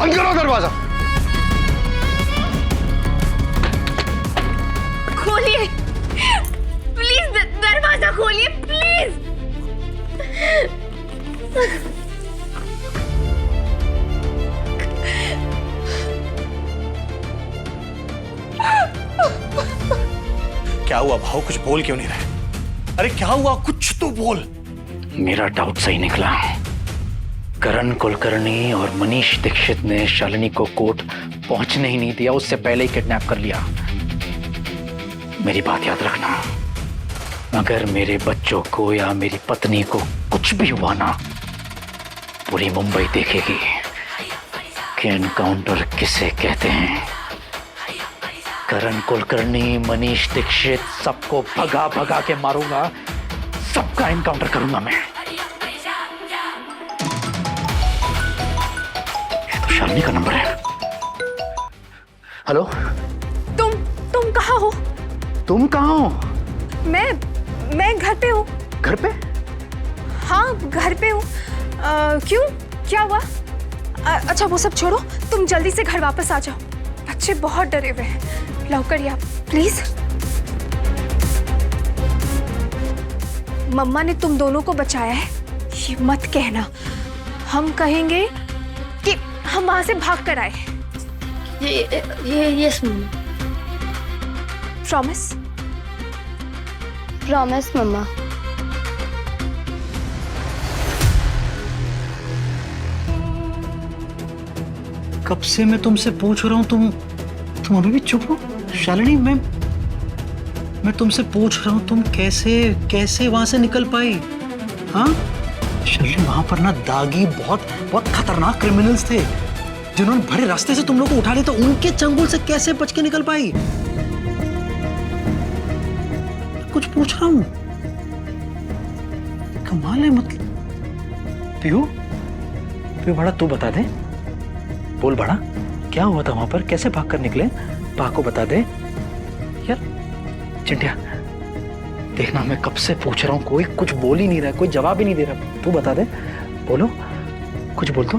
बंद करो दरवाजा। खोलिए प्लीज, दरवाजा खोलिए प्लीज। क्या हुआ भाव, कुछ बोल क्यों नहीं रहे? अरे क्या हुआ, कुछ तो बोल। मेरा डाउट सही निकला। करण कुलकर्णी और मनीष दीक्षित ने शालिनी को कोर्ट पहुंचने ही नहीं दिया, उससे पहले ही किडनैप कर लिया। मेरी बात याद रखना, अगर मेरे बच्चों को या मेरी पत्नी को कुछ भी हुआ ना, पूरी मुंबई देखेगी कि एनकाउंटर किसे कहते हैं। करण कुलकर्णी, मनीष दीक्षित, सबको भगा भगा के मारूंगा, सबका एनकाउंटर करूंगा मैं। तो शालिनी का नंबर है। हेलो, तुम कहाँ हो? तुम कहाँ हो? मैं घर पे हूँ। घर पे? हाँ घर पे हूँ। क्यों, क्या हुआ? अच्छा वो सब छोड़ो, तुम जल्दी से घर वापस आ जाओ, बच्चे बहुत डरे हुए हैं। लौकर या प्लीज। मम्मा ने तुम दोनों को बचाया है, ये मत कहना। हम कहेंगे कि हम वहां से भाग कर आए। यस मम्मा। प्रॉमिस? प्रॉमिस मम्मा। कब से मैं तुमसे पूछ रहा हूँ, तुम अभी भी चुप हो? शालिनी, मैं तुमसे पूछ रहा हूँ, तुम कैसे वहां से निकल पाई? हाँ शालिनी, वहां पर ना दागी बहुत खतरनाक क्रिमिनल्स थे, जिन्होंने भरे रास्ते से तुम लोग को उठा लिया, तो उनके चंगुल से कैसे बच के निकल पाई? कुछ पूछ रहा हूँ, कमाल है। मतलब पियो बड़ा, तू बता दे, बोल बड़ा, क्या हुआ था वहां पर, कैसे भाग कर निकले? पा को बता दे यार। चिंटिया देखना, मैं कब से पूछ रहा हूँ, कोई कुछ बोल ही नहीं रहा, कोई जवाब ही नहीं दे रहा। तू बता दे, बोलो, कुछ बोल दो।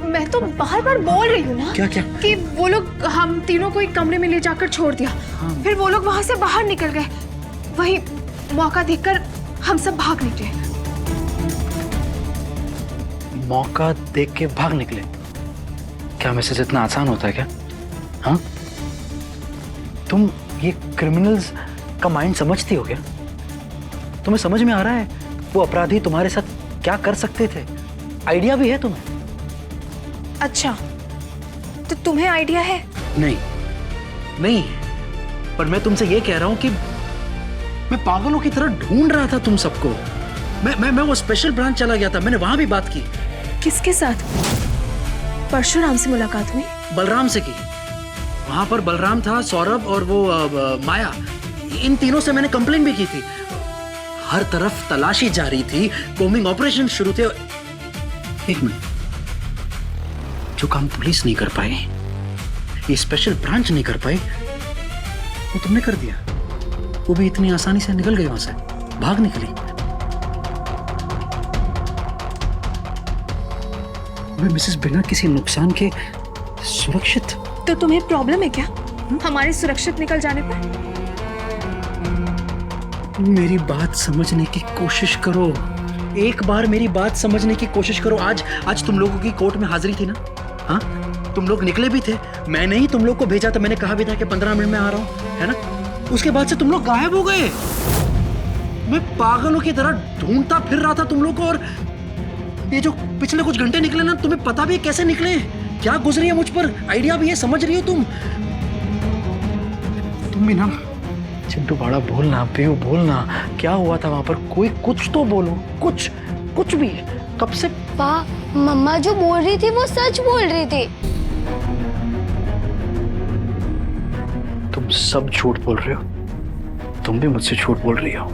मैं तो बार बोल रही हूँ ना। क्या कि वो लोग हम तीनों को एक कमरे में ले जाकर छोड़ दिया। हाँ। फिर वो लोग वहां से बाहर निकल गए, वही मौका देखकर हम सब भाग निकले। मौका देख के भाग निकले? क्या मैसेज इतना आसान होता है क्या? हाँ, तुम ये क्रिमिनल्स का माइंड समझती हो क्या? तुम्हें समझ में आ रहा है वो अपराधी तुम्हारे साथ क्या कर सकते थे? आइडिया भी है तुम्हें? अच्छा तो तुम्हें आइडिया है? नहीं, पर मैं तुमसे ये कह रहा हूं कि मैं पागलों की तरह ढूंढ रहा था तुम सबको। मैं वो स्पेशल ब्रांच चला गया था, मैंने वहां भी बात की। किसके साथ? परशुराम से मुलाकात हुई? बलराम से की। वहां पर बलराम था, सौरभ और वो माया, इन तीनों से मैंने कंप्लेन भी की थी। हर तरफ तलाशी जारी थी, कोमिंग ऑपरेशन शुरू थे। एक मिनट, जो काम पुलिस नहीं कर पाए, ये स्पेशल ब्रांच नहीं कर पाए, वो तुमने कर दिया। वो भी इतनी आसानी से निकल गई, वहां से भाग निकली। मैं मिसेस बिना किसी नुकसान के सुरक्षित। तो तुम्हें प्रॉब्लम है क्या हमारे सुरक्षित निकल जाने पर? मेरी बात समझने की कोशिश करो, एक बार मेरी बात समझने की कोशिश करो। आज तुम लोगों की कोर्ट में हाजिरी थी ना? हाँ, तुम लोग निकले भी थे, मैंने ही तुम लोग को भेजा था, मैंने कहा भी था कि 15 मिनट में आ रहा हूं, है ना? उसके बाद से तुम लोग गायब हो गए। मैं पागलों की तरह ढूंढता फिर रहा था तुम लोग को, और ये जो पिछले कुछ घंटे निकले ना, तुम्हें पता भी है कैसे निकले, क्या गुजरी है मुझ पर, आइडिया भी है, समझ रही हो तुम भी ना। चिंटू बड़ा बोलना, पियू बोलना, क्या हुआ था वहां पर? कोई कुछ तो बोलो, कुछ भी। कब से मम्मा जो बोल रही थी वो सच बोल रही थी। तुम सब झूठ बोल रहे हो, तुम भी मुझसे झूठ बोल रही हो।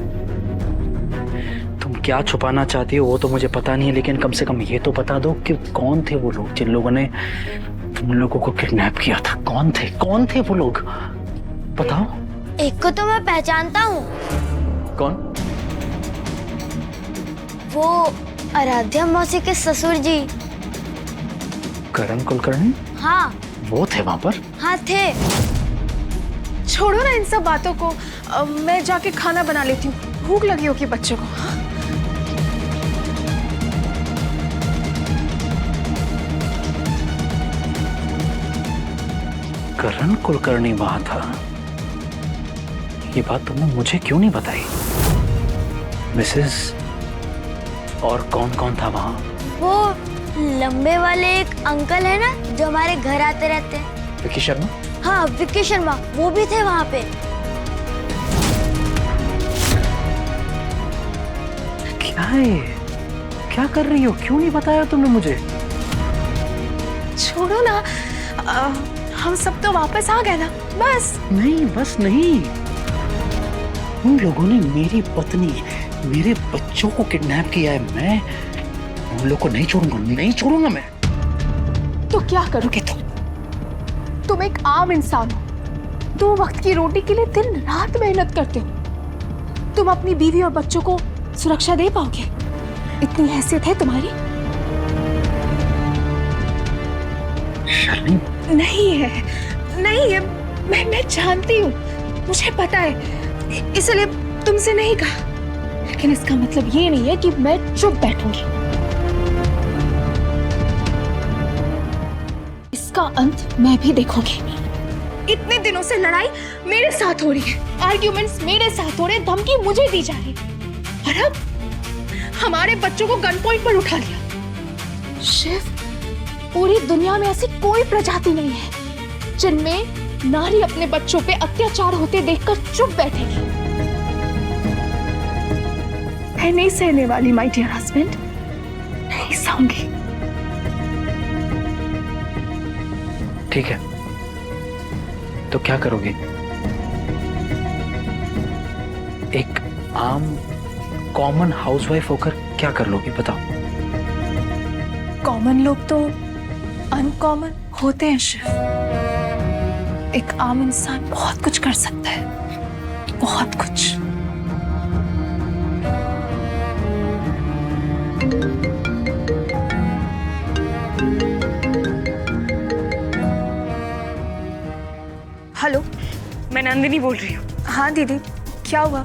तुम क्या छुपाना चाहती हो वो तो मुझे पता नहीं है, लेकिन कम से कम ये तो बता दो कि कौन थे वो लोग जिन लोगों ने तुम लोगों को किडनैप किया था? कौन थे वो लोग? बताओ। एक को तो मैं पहचानता हूँ। कौन? वो आराध्या मौसी के ससुर जी। करण कुलकर्णी? हाँ वो थे वहां पर? हाँ थे। छोड़ो ना इन सब बातों को। मैं जाके खाना बना लेती हूँ, भूख लगी होगी बच्चों को। हाँ? करण कुलकर्णी वहां था, ये बात तुमने मुझे क्यों नहीं बताई? मिसेस, और कौन कौन था वहां? वो लंबे वाले एक अंकल है ना जो हमारे घर आते रहते हैं। विकी शर्मा? हाँ विक्की शर्मा, वो भी थे वहाँ पे। क्या है, क्या कर रही हो? क्यों नहीं बताया तुमने मुझे? छोड़ो ना, हम सब तो वापस आ गए ना, बस। नहीं, बस नहीं। उन लोगों ने मेरी पत्नी, मेरे बच्चों को किडनैप किया है। मैं उन लोगों को नहीं छोड़ूंगा, नहीं छोड़ूंगा मैं। तो क्या करोगे तुम एक आम इंसान हो। तुम वक्त की रोटी के लिए दिन रात मेहनत करते हो। तुम अपनी बीवी और बच्चों को सुरक्षा दे पाओगे? इतनी हैसियत है तुम्हारी? शालिनी, नहीं है, नहीं है। मैं जानती हूँ, मुझे पता है, इसलिए तुमसे नहीं कहा। लेकिन इसका मतलब ये नहीं है कि मैं चुप बैठूंगी। इसका अंत मैं भी देखूंगी। इतने दिनों से लड़ाई मेरे साथ हो रही है, आर्ग्यूमेंट्स मेरे साथ हो रहे हैं, धमकी मुझे दी जा रही है, और अब हमारे बच्चों को गन पॉइंट पर उठा लिया। शिव, पूरी दुनिया में ऐसी कोई प्रजाति नहीं है जिनमें नारी अपने बच्चों पे अत्याचार होते देखकर चुप बैठेगी। मैं नहीं सहने वाली माय डियर हस्बैंड, नहीं सहूंगी। ठीक है, तो क्या करोगे? एक आम कॉमन हाउसवाइफ होकर क्या कर लोगी, बताओ? कॉमन लोग तो अनकॉमन होते हैं शिव। एक आम इंसान बहुत कुछ कर सकता है, बहुत कुछ। हेलो, मैं नंदिनी बोल रही हूँ। हाँ दीदी, क्या हुआ?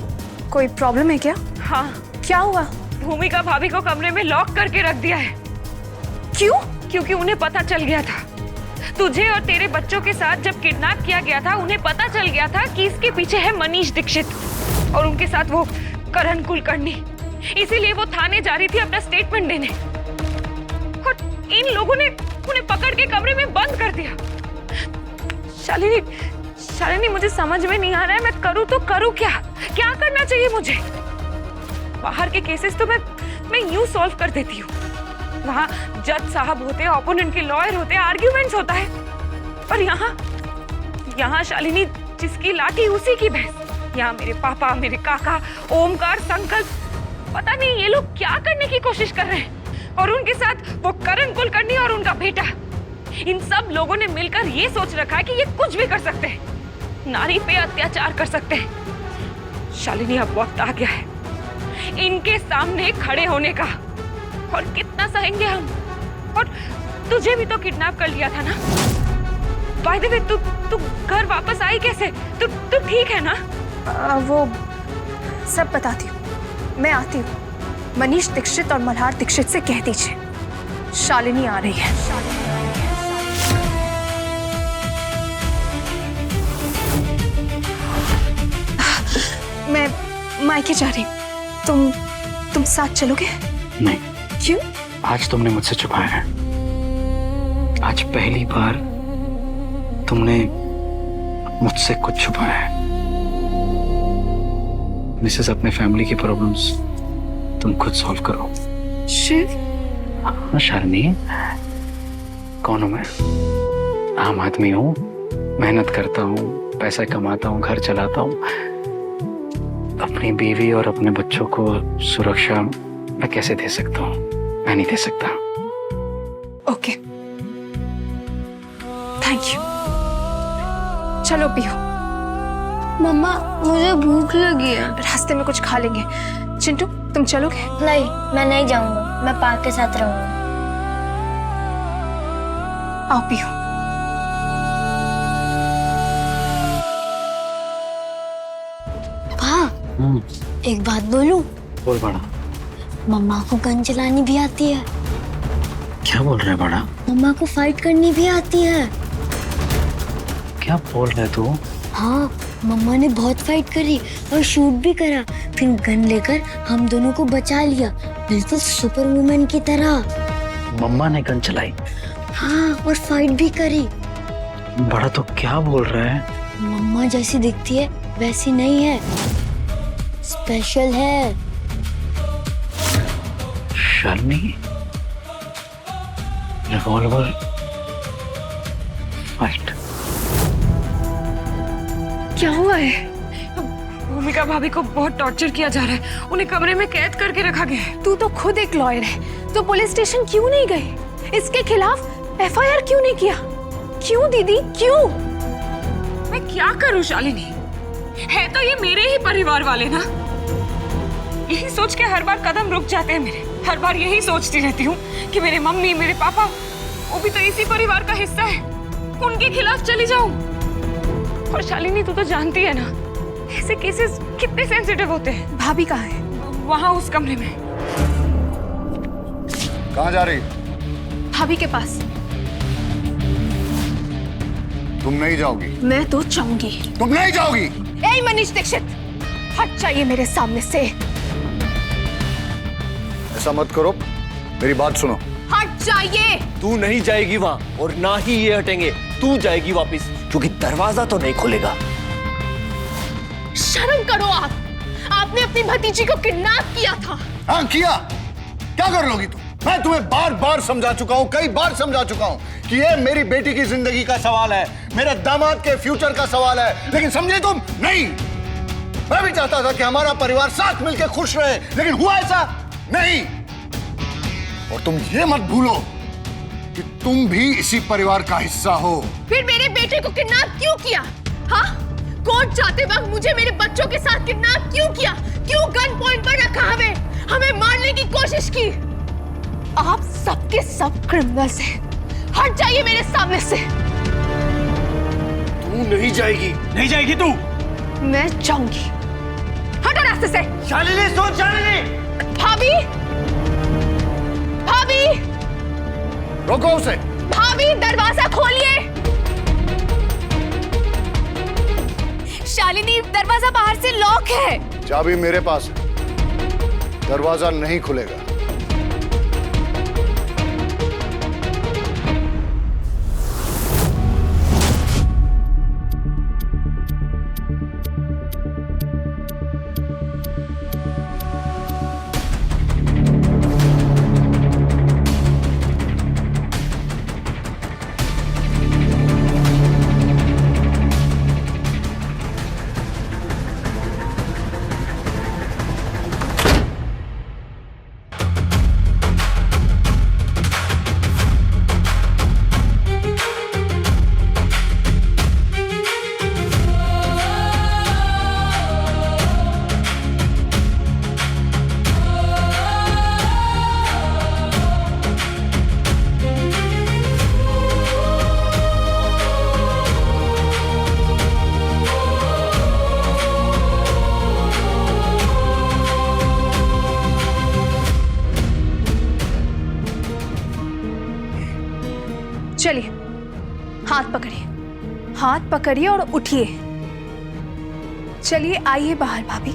कोई प्रॉब्लम है क्या? हाँ, क्या हुआ? भूमिका भाभी को कमरे में लॉक करके रख दिया है। क्यों? क्योंकि उन्हें पता चल गया था, तुझे और तेरे बच्चों के साथ जब किडनैप किया गया था, उन्हें पता चल गया था कि इसके पीछे है मनीष दीक्षित और उनके साथ वो करण कुलकर्णी। इसीलिए वो थाने जा रही थी अपना स्टेटमेंट देने, और इन लोगों ने उन्हें पकड़ के कमरे में बंद कर दिया। शालिनी, मुझे समझ में नहीं आ रहा है, मैं करूँ तो करूँ क्या? क्या करना चाहिए मुझे? बाहर के केसेस तो मैं यूं सॉल्व कर देती हूँ। वहाँ जज साहब होते हैं, ओपोनेंट के लॉयर होते हैं, आर्ग्यूमेंट्स होता है। पर यहाँ शालिनी, जिसकी लाठी उसी की भैंस। यहाँ मेरे पापा, मेरे काका, ओमकार, संकल्प, पता नहीं ये लोग क्या करने की कोशिश कर रहे हैं। और उनके साथ वो करण कुलकर्णी और उनका बेटा। इन सब लोगों ने मिलकर ये सोच रखा है कि ये कुछ भी कर सकते हैं, नारी पे अत्याचार कर सकते हैं। शालिनी, अब वक्त आ गया है इनके सामने खड़े होने का। और कितना सहेंगे हम? और तुझे भी तो किडनैप कर लिया था ना? बाय द वे, तू घर वापस आई कैसे? तू ठीक है ना? वो सब बताती हूँ, मैं आती हूँ। मनीष दीक्षित और मल्हार दीक्षित से कह दीजिए शालिनी आ रही है। मैं मायके जा रही हूँ, तुम साथ चलोगे? नहीं। क्यों? आज तुमने मुझसे छुपाया है। आज पहली बार तुमने मुझसे कुछ छुपाया है। मिसेस, अपने फैमिली की प्रॉब्लम्स तुम खुद सॉल्व करो। शिव? हाँ शालिनी, कौन हूं मैं? आम आदमी हूँ, मेहनत करता हूँ, पैसा कमाता हूँ, घर चलाता हूँ। अपनी बीवी और अपने बच्चों को सुरक्षा मैं कैसे दे सकता हूँ? मैं नहीं दे सकता। Okay, thank you. चलो पियो। मम्मा, मुझे भूख लगी है। रास्ते में कुछ खा लेंगे। चिंटू, तुम चलोगे? नहीं, मैं नहीं जाऊंगा, मैं पार्क के साथ रहूंगा। आओ पियो। एक बात बोलूं? बोल बड़ा। मम्मा को गन चलानी भी आती है। क्या बोल रहे बड़ा? मम्मा को फाइट करनी भी आती है। क्या बोल रहे तू? हाँ, मम्मा ने बहुत फाइट करी और शूट भी करा, फिर गन लेकर हम दोनों को बचा लिया, बिल्कुल सुपर वुमेन की तरह। मम्मा ने गन चलाई? हाँ, और फाइट भी करी। बड़ा तो क्या बोल रहा है? मम्मा जैसी दिखती है वैसी नहीं है, स्पेशल है। Shalini, revolver fight. क्या हुआ है? भूमिका भाभी को बहुत टॉर्चर किया जा रहा है, उन्हें कमरे में कैद करके रखा गया है। तू तो खुद एक लॉयर है, तो पुलिस स्टेशन क्यों नहीं गए? इसके खिलाफ एफआईआर क्यों नहीं किया? क्यों दीदी, क्यों? मैं क्या करूं शालिनी? है तो ये मेरे ही परिवार वाले ना। यही सोच के हर बार कदम रुक जाते हैं मेरे। हर बार यही सोचती रहती हूँ कि मेरे मम्मी, मेरे पापा, वो भी तो इसी परिवार का हिस्सा है, उनके खिलाफ चली जाऊं। और शालिनी, तू तो जानती है ना, ऐसे केसेस कितने सेंसिटिव होते हैं। भाभी कहाँ है? वहाँ उस कमरे में। कहाँ जा रही? भाभी के पास। तुम नहीं जाओगी। मैं तो चाहूंगी। तुम नहीं जाओगी। ए मनीष दीक्षित, हट जाइए मेरे सामने से। ऐसा मत करो, मेरी बात सुनो। हट जाइए। तू नहीं जाएगी वहां और ना ही ये हटेंगे। तू जाएगी वापस, क्योंकि दरवाजा तो नहीं खुलेगा। शर्म करो आप। आपने अपनी भतीजी को किडनैप किया था। हाँ किया। क्या कर लोगी तुम? मैं तुम्हें बार बार समझा चुका हूँ, कई बार समझा चुका हूँ कि ये मेरी बेटी की जिंदगी का सवाल है, मेरे दामाद के फ्यूचर का सवाल है, लेकिन समझे तुम नहीं। मैं भी चाहता था कि हमारा परिवार साथ मिलकर खुश रहे, लेकिन हुआ ऐसा नहीं। और तुम ये मत भूलो कि तुम भी इसी परिवार का हिस्सा हो। फिर मेरे बेटे को किडनैप क्यों किया? हाँ, कोर्ट जाते वक्त मुझे मेरे बच्चों के साथ किडनैप क्यों किया? क्यों गन पॉइंट पर रखा? हमें मारने की कोशिश की। आप सबके सब क्रिमिनल्स हैं। हट जाइए मेरे सामने से। तू नहीं जाएगी। नहीं जाएगी तू। मैं जाऊंगी। हटो रास्ते से। शालिनी सुन, शालिनी। भाभी, भाभी, रोको उसे। भाभी, दरवाजा खोलिए। शालिनी, दरवाजा बाहर से लॉक है। चाबी मेरे पास है, दरवाजा नहीं खुलेगा। चलिए, हाथ पकड़िए, हाथ पकड़िए और उठिए। चलिए, आइए बाहर भाभी।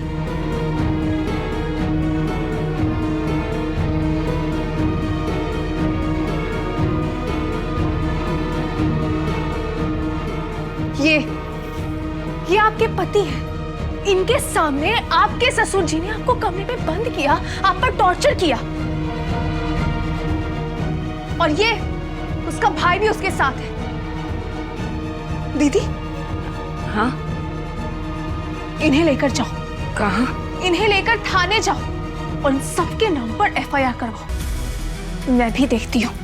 ये आपके पति हैं। इनके सामने आपके ससुर जी ने आपको कमरे में बंद किया, आप पर टॉर्चर किया, और ये उसका भाई भी उसके साथ है। दीदी, हाँ, इन्हें लेकर जाओ। कहाँ? इन्हें लेकर थाने जाओ और इन सबके नाम पर एफआईआर करवाओ। मैं भी देखती हूँ।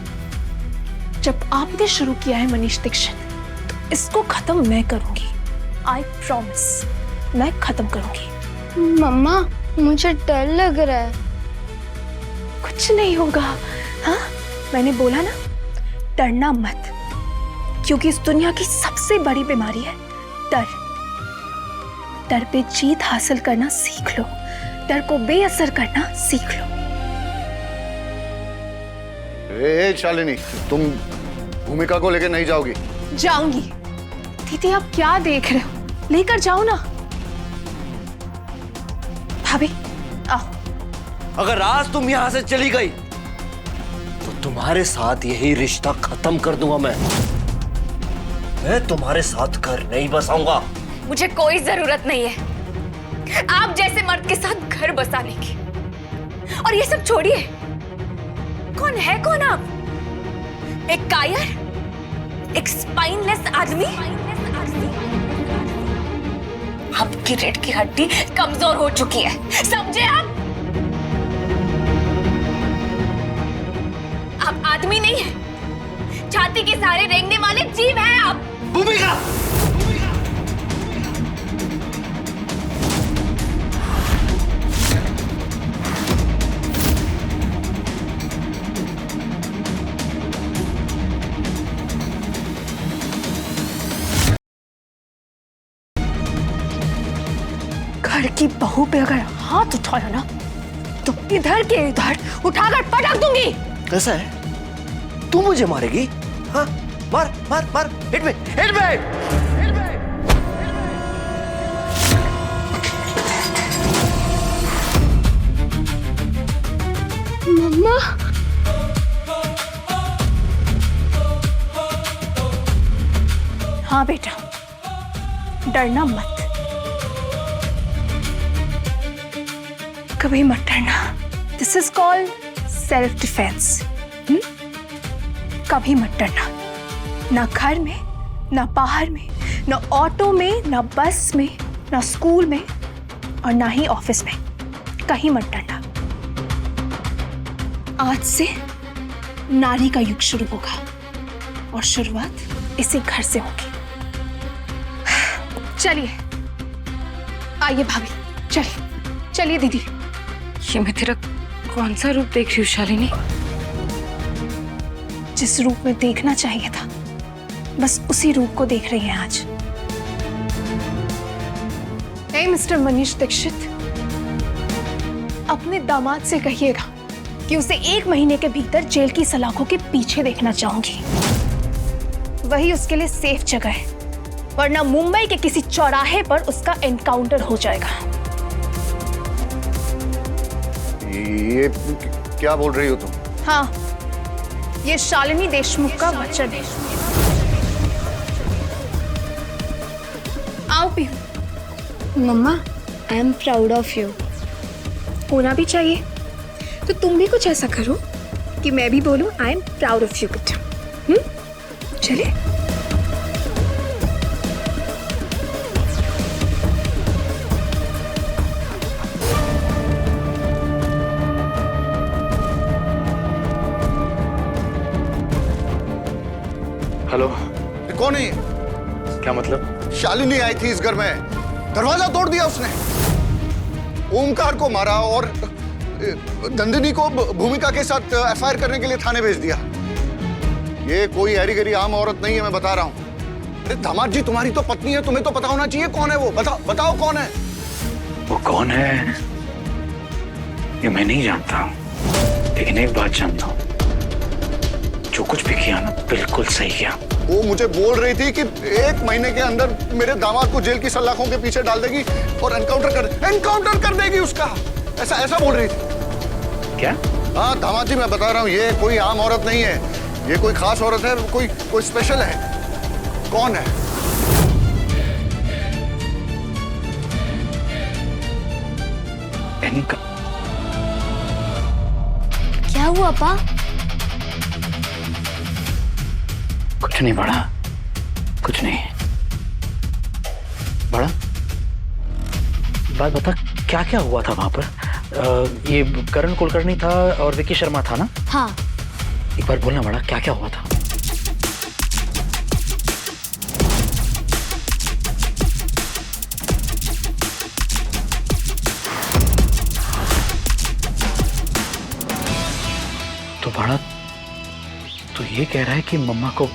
जब आपने शुरू किया है मनीष दीक्षित, तो इसको खत्म मैं करूंगी। आई प्रॉमिस, मैं खत्म करूंगी। मम्मा, मुझे डर लग रहा है। कुछ नहीं होगा। हाँ, मैंने बोला ना, डरना मत, क्योंकि इस दुनिया की सबसे बड़ी बीमारी है डर। डर पे जीत हासिल करना सीख लो, डर को बेअसर करना सीख लो। ए शालिनी, तुम भूमिका को लेकर नहीं जाओगी? जाऊंगी। दीदी आप क्या देख रहे हो, लेकर जाओ ना। भाभी आओ। अगर आज तुम यहां से चली गई तो तुम्हारे साथ यही रिश्ता खत्म कर दूंगा मैं तुम्हारे साथ घर नहीं बसाऊंगा। मुझे कोई जरूरत नहीं है आप जैसे मर्द के साथ घर बसाने की। और ये सब छोड़िए, कौन है कौन आप? एक कायर, एक स्पाइनलेस आदमी। आपकी रीढ़ की हड्डी कमजोर हो चुकी है, समझे आप? आप आदमी नहीं है, छाती के सहारे रेंगने वाले जीव हैं आप। भूमिका, घर की बहू पे अगर हाथ उठाया ना तो इधर के इधर उठाकर पटक दूंगी। कैसा है? तू मुझे मारेगी? हाँ, मार मार मार, हिट में, हिट में। मम्मा हाँ बेटा, डरना मत, कभी मत डरना। This is called self defence. कभी मत डरना, ना घर में, ना बाहर में, ना ऑटो में, ना बस में, ना स्कूल में और ना ही ऑफिस में, कहीं मत डरना। आज से नारी का युग शुरू होगा और शुरुआत इसी घर से होगी। चलिए आइए भाभी, चलिए चलिए दीदी। ये मैं तेरा कौन सा रूप देख रही हूँ शालिनी? जिस रूप में देखना चाहिए था बस उसी रूप को देख रही हैं आज। हे मिस्टर मनीष दीक्षित, अपने दामाद से कहिएगा कि उसे 1 महीने के भीतर जेल की सलाखों के पीछे देखना चाहूंगी। वही उसके लिए सेफ जगह है, वरना मुंबई के किसी चौराहे पर उसका एनकाउंटर हो जाएगा। ये क्या बोल रही हो तुम? हाँ, ये शालिनी देशमुख का वचन है। आओ Pihu. Mamma, I am proud of you. होना भी चाहिए, तो तुम भी कुछ ऐसा करो कि मैं भी बोलूं आई एम प्राउड ऑफ यू बेटा। चलिए। हेलो, कौन है ये? क्या मतलब? शालिनी आई थी इस घर में, दरवाजा तोड़ दिया उसने, ओमकार को मारा और नंदिनी को भूमिका के साथ एफआईआर करने के लिए थाने भेज दिया। ये कोई हैरी गरी आम औरत नहीं है, मैं बता रहा हूँ। अरे दामाद जी, तुम्हारी तो पत्नी है, तुम्हें तो पता होना चाहिए कौन है वो। बताओ बताओ कौन है वो? कौन है ये मैं नहीं जानता, लेकिन एक बात जानता हूँ, जो कुछ भी किया ना बिल्कुल सही किया। वो मुझे बोल रही थी कि 1 महीने के अंदर मेरे दामाद को जेल की सलाखों के पीछे डाल देगी और एनकाउंटर कर देगी उसका। ऐसा बोल रही थी। क्या? हाँ दामाद जी, मैं बता रहा हूँ, ये कोई आम औरत नहीं है, ये कोई खास औरत है, कोई स्पेशल है। कौन है? क्या हुआ पा? कुछ नहीं बड़ा, कुछ नहीं बड़ा। बात बता, क्या क्या हुआ था वहां पर? ये करण कुलकर्णी था और विकी शर्मा था ना? हाँ। एक बार बोलना बड़ा, क्या क्या हुआ था? तो बड़ा, तो ये कह रहा है कि मम्मा को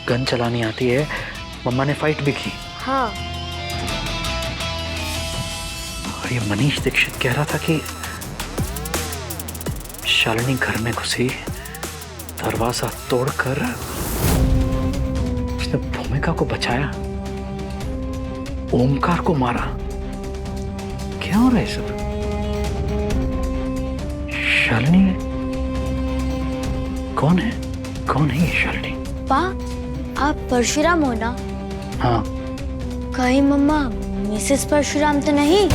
गन चलानी आती है, मम्मा ने फाइट भी की। हाँ। और ये मनीष दीक्षित कह रहा था कि शालिनी घर में घुसी, दरवाजा तोड़कर उसने भूमिका को बचाया, ओमकार को मारा। क्या हो रहा है सब? शालिनी कौन है? कौन है ये शालिनी? पा, आप परशुराम हो ना? हाँ। कहीं मम्मा मिसेस परशुराम तो नहीं?